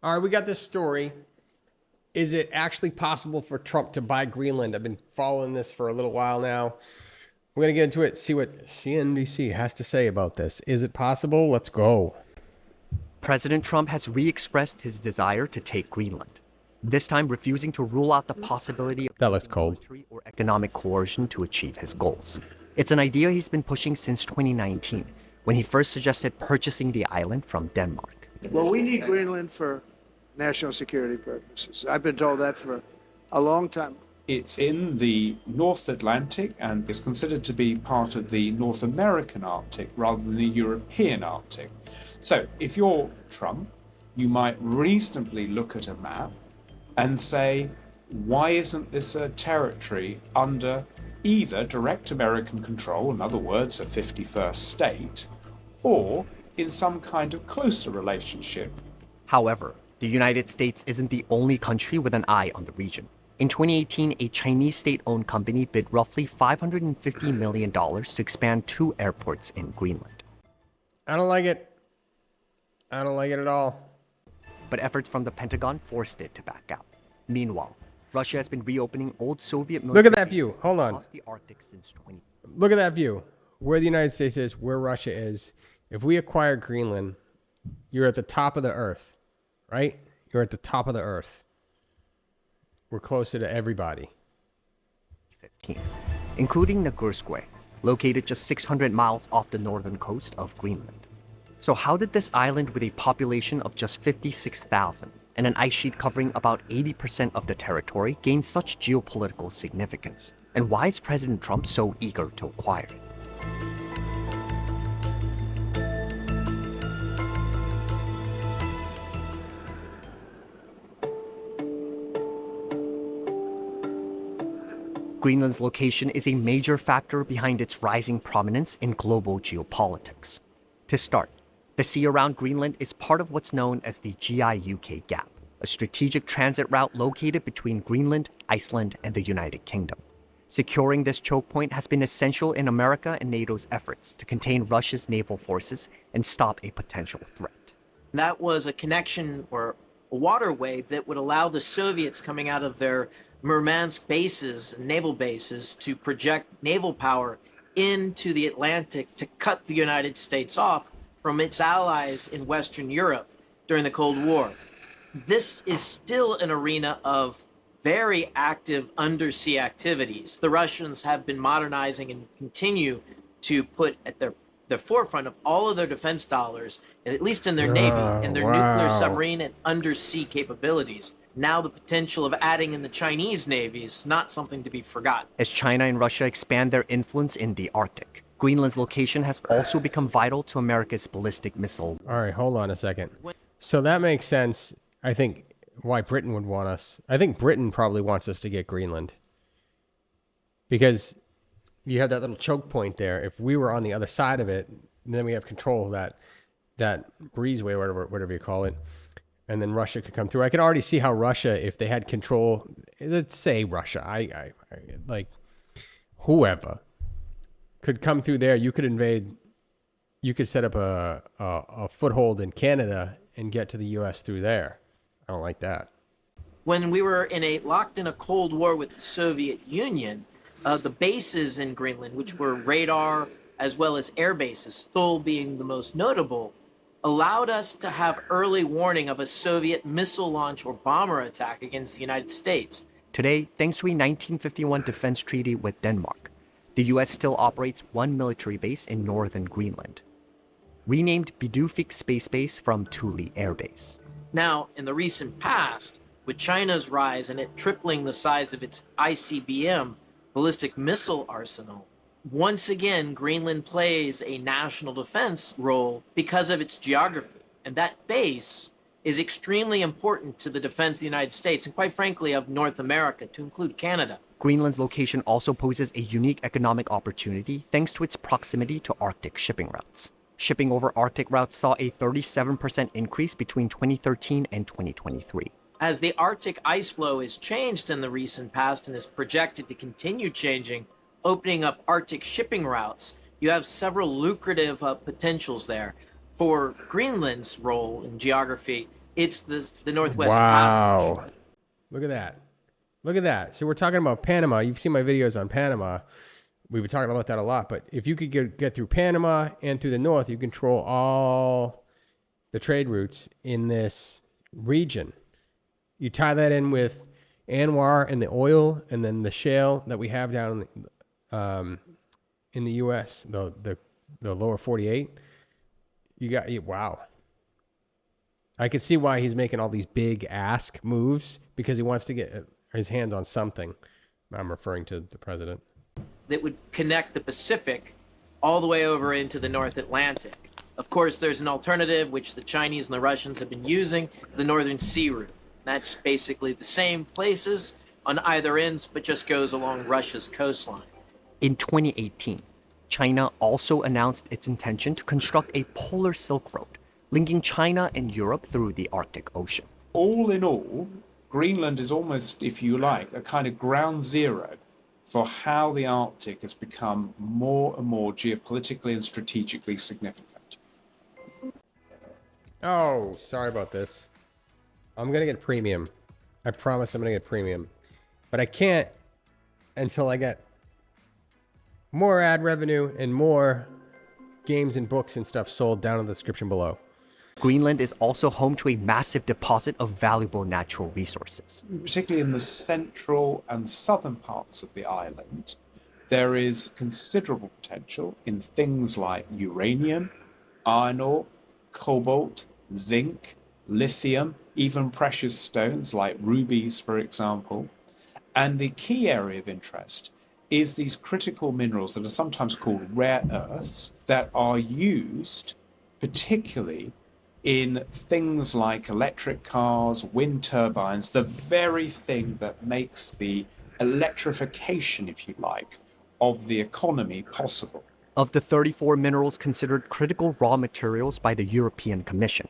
All right, we got this story. Is it actually possible for Trump to buy Greenland? I've been following this for a little while now. We're going to get into it, see what CNBC has to say about this. Is it possible? Let's go. President Trump has re-expressed his desire to take Greenland, this time refusing to rule out the possibility of using military or economic coercion to achieve his goals. It's an idea he's been pushing since 2019, when he first suggested purchasing the island from Denmark. Well, we need Greenland for national security purposes. I've been told that for a long time. It's in the North Atlantic and is considered to be part of the North American Arctic rather than the European Arctic. So if you're Trump, you might reasonably look at a map and say, why isn't this a territory under either direct American control, in other words, a 51st state, or in some kind of closer relationship? However, the United States isn't the only country with an eye on the region. In 2018, a Chinese state-owned company bid roughly $550 million to expand 2 airports in Greenland. I don't like it. I don't like it at all. But efforts from the Pentagon forced it to back out. Meanwhile, Russia has been reopening old Soviet military Look at that view. Hold on. across the Arctic since 20. Look at that view. Where the United States is, where Russia is. If we acquire Greenland, you're at the top of the earth, right? You're at the top of the earth. We're closer to everybody. 15th, including Nagurskoye, located just 600 miles off the northern coast of Greenland. So how did this island with a population of just 56,000 and an ice sheet covering about 80% of the territory gain such geopolitical significance? And why is President Trump so eager to acquire it? Greenland's location is a major factor behind its rising prominence in global geopolitics. To start, the sea around Greenland is part of what's known as the GI-UK Gap, a strategic transit route located between Greenland, Iceland, and the United Kingdom. Securing this choke point has been essential in America and NATO's efforts to contain Russia's naval forces and stop a potential threat. That was a connection or a waterway that would allow the Soviets coming out of their Murmansk bases, naval bases, to project naval power into the Atlantic to cut the United States off from its allies in Western Europe during the Cold War. This is still an arena of very active undersea activities. The Russians have been modernizing and continue to put at the forefront of all of their defense dollars, at least in their Navy, in their nuclear submarine and undersea capabilities. Now the potential of adding in the Chinese Navy is not something to be forgotten. As China and Russia expand their influence in the Arctic, Greenland's location has also become vital to America's ballistic missile. All right, hold on a second. So that makes sense, I think, why Britain would want us. I think Britain probably wants us to get Greenland. Because you have that little choke point there. If we were on the other side of it, then we have control of that breezeway, whatever you call it. And then Russia could come through. I could already see how Russia, if they had control, let's say Russia, I like whoever could come through there. You could invade. You could set up a foothold in Canada and get to the U.S. through there. I don't like that. When we were locked in a Cold War with the Soviet Union, the bases in Greenland, which were radar as well as air bases, Thule being the most notable, allowed us to have early warning of a Soviet missile launch or bomber attack against the United States. Today, thanks to a 1951 defense treaty with Denmark, the U.S. still operates one military base in northern Greenland, renamed Bidufik Space Base from Thule Air Base. Now, in the recent past, with China's rise and it tripling the size of its ICBM, ballistic missile arsenal, once again, Greenland plays a national defense role because of its geography. And that base is extremely important to the defense of the United States and, quite frankly, of North America, to include Canada. Greenland's location also poses a unique economic opportunity thanks to its proximity to Arctic shipping routes. Shipping over Arctic routes saw a 37% increase between 2013 and 2023. As the Arctic ice flow has changed in the recent past and is projected to continue changing, opening up Arctic shipping routes, you have several lucrative potentials there. For Greenland's role in geography, It's the Northwest Passage. Wow. Look at that. Look at that. So we're talking about Panama. You've seen my videos on Panama. We've been talking about that a lot. But if you could get through Panama and through the north, you control all the trade routes in this region. You tie that in with Anwar and the oil, and then the shale that we have down in the U.S., the lower 48. Wow. I could see why he's making all these big ask moves, because he wants to get his hands on something. I'm referring to the president. That would connect the Pacific all the way over into the North Atlantic. Of course, there's an alternative, which the Chinese and the Russians have been using, the Northern Sea Route. That's basically the same places on either ends, but just goes along Russia's coastline. In 2018, China also announced its intention to construct a polar Silk Road, linking China and Europe through the Arctic Ocean. All in all, Greenland is almost, if you like, a kind of ground zero for how the Arctic has become more and more geopolitically and strategically significant. Oh, sorry about this. I'm going to get premium. I promise I'm going to get premium. But I can't until I get more ad revenue and more games and books and stuff sold down in the description below. Greenland is also home to a massive deposit of valuable natural resources. Particularly in the central and southern parts of the island, there is considerable potential in things like uranium, iron ore, cobalt, zinc, lithium, even precious stones like rubies, for example. And the key area of interest is these critical minerals that are sometimes called rare earths that are used particularly in things like electric cars, wind turbines, the very thing that makes the electrification, if you like, of the economy possible. Of the 34 minerals considered critical raw materials by the European Commission,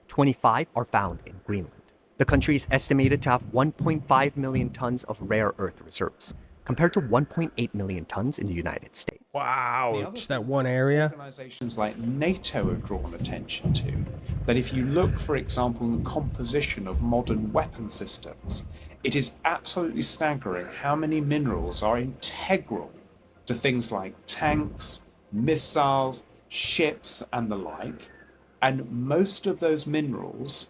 25 are found in Greenland. The country is estimated to have 1.5 million tons of rare earth reserves, compared to 1.8 million tons in the United States. Wow, just that one area. Organizations like NATO have drawn attention to that if you look, for example, in the composition of modern weapon systems, it is absolutely staggering how many minerals are integral to things like tanks, missiles, ships, and the like. And most of those minerals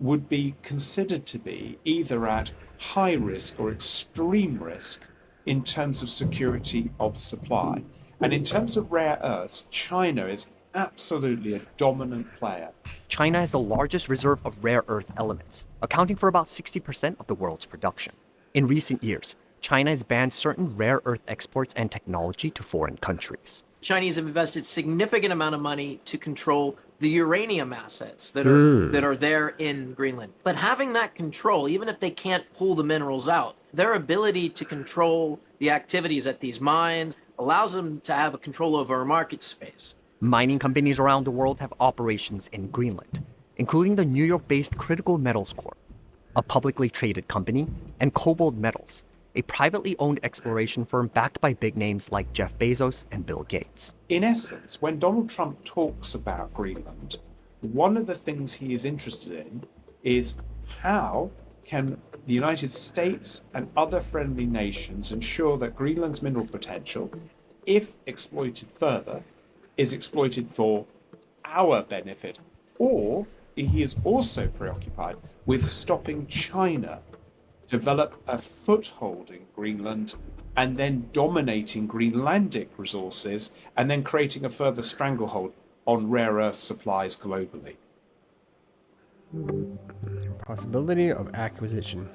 would be considered to be either at high risk or extreme risk in terms of security of supply. And in terms of rare earths, China is absolutely a dominant player. China has the largest reserve of rare earth elements, accounting for about 60% of the world's production. In recent years, China has banned certain rare earth exports and technology to foreign countries. Chinese have invested significant amount of money to control the uranium assets that are there in Greenland. But having that control, even if they can't pull the minerals out, their ability to control the activities at these mines allows them to have a control over a market space. Mining companies around the world have operations in Greenland, including the New York-based Critical Metals Corp, a publicly traded company, and Cobalt Metals, a privately owned exploration firm backed by big names like Jeff Bezos and Bill Gates. In essence, when Donald Trump talks about Greenland, one of the things he is interested in is how can the United States and other friendly nations ensure that Greenland's mineral potential, if exploited further, is exploited for our benefit, or he is also preoccupied with stopping China develop a foothold in Greenland and then dominating Greenlandic resources and then creating a further stranglehold on rare earth supplies globally. Possibility of acquisition.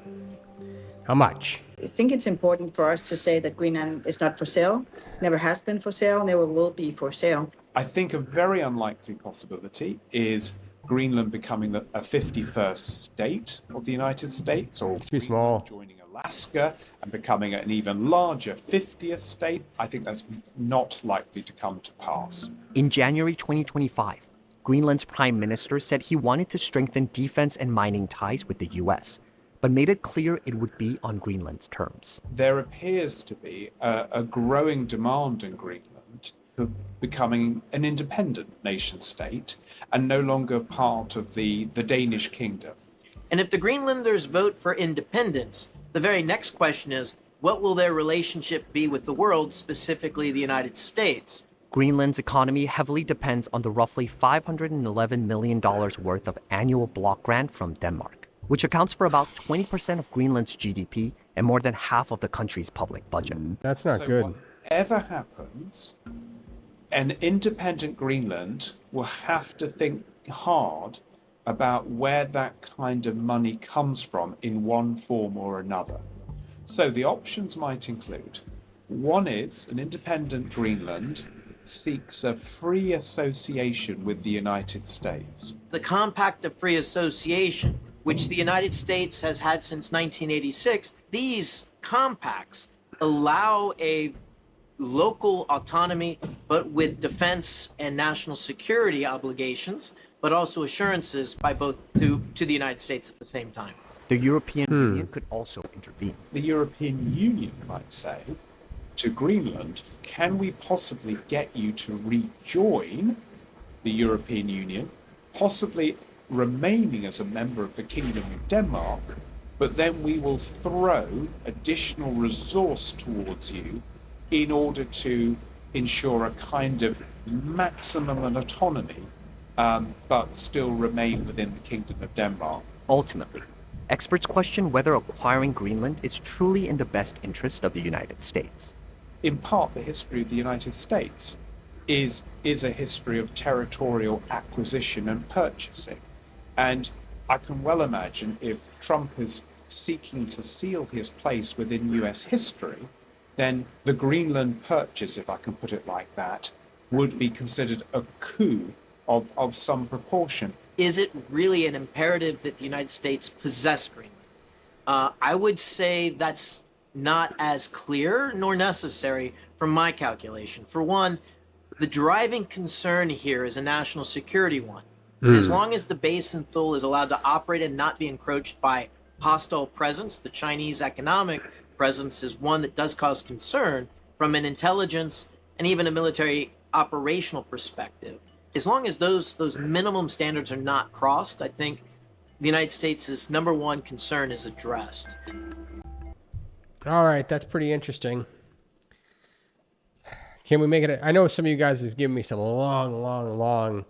How much? I think it's important for us to say that Greenland is not for sale, never has been for sale, never will be for sale. I think a very unlikely possibility is Greenland becoming a 51st state of the United States, or It's too small. joining Alaska and becoming an even larger 50th state. I think that's not likely to come to pass. In January 2025, Greenland's prime minister said he wanted to strengthen defense and mining ties with the US, but made it clear it would be on Greenland's terms. There appears to be a growing demand in Greenland of becoming an independent nation state and no longer part of the Danish kingdom. And if the Greenlanders vote for independence, the very next question is, what will their relationship be with the world, specifically the United States? Greenland's economy heavily depends on the roughly $511 million worth of annual block grant from Denmark, which accounts for about 20% of Greenland's GDP and more than half of the country's public budget. That's not So good. whatever happens, an independent Greenland will have to think hard about where that kind of money comes from in one form or another. So the options might include, one is an independent Greenland seeks a free association with the United States. The Compact of Free Association, which the United States has had since 1986, these compacts allow a local autonomy, but with defense and national security obligations, but also assurances by both to the United States at the same time. The European Union could also intervene. The European Union might say to Greenland, can we possibly get you to rejoin the European Union, possibly remaining as a member of the Kingdom of Denmark, but then we will throw additional resource towards you in order to ensure a kind of maximum autonomy, but still remain within the Kingdom of Denmark. Ultimately, experts question whether acquiring Greenland is truly in the best interest of the United States. In part, the history of the United States is a history of territorial acquisition and purchasing. And I can well imagine if Trump is seeking to seal his place within US history, then the Greenland purchase, if I can put it like that, would be considered a coup of some proportion. Is it really an imperative that the United States possess Greenland? I would say that's not as clear nor necessary from my calculation. For one, the driving concern here is a national security one. As long as the base in Thule is allowed to operate and not be encroached by hostile presence, the Chinese economic presence is one that does cause concern from an intelligence and even a military operational perspective. As long as those minimum standards are not crossed, I think the United States' number one concern is addressed. All right, that's pretty interesting. Can we make it? I know some of you guys have given me some long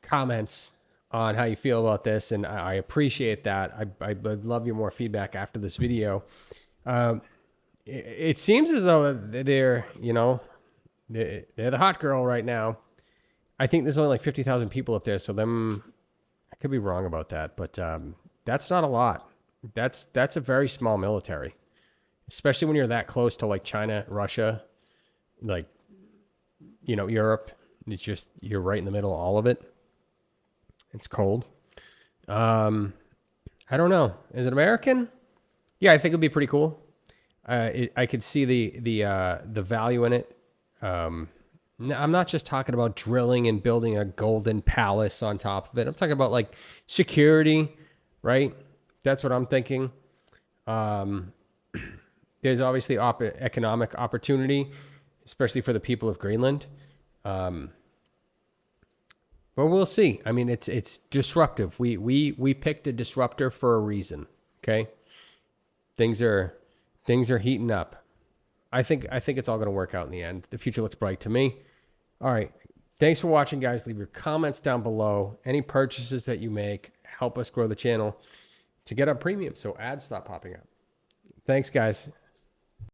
comments on how you feel about this, and I appreciate that. I would love your more feedback after this video. It seems as though they're the hot girl right now. I think there's only like 50,000 people up there, so I could be wrong about that, but that's not a lot. That's a very small military, especially when you're that close to like China, Russia, like Europe. It's just you're right in the middle of all of it. It's cold. I don't know. Is it American? Yeah, I think it'd be pretty cool. I could see the value in it. I'm not just talking about drilling and building a golden palace on top of it. I'm talking about like security, right? That's what I'm thinking. There's obviously economic opportunity, especially for the people of Greenland. Well, we'll see. I mean, it's disruptive. We picked a disruptor for a reason. Okay, things are heating up. I think it's all going to work out in the end. The future looks bright to me. All right. Thanks for watching, guys. Leave your comments down below. Any purchases that you make help us grow the channel to get our premium so ads stop popping up. Thanks, guys.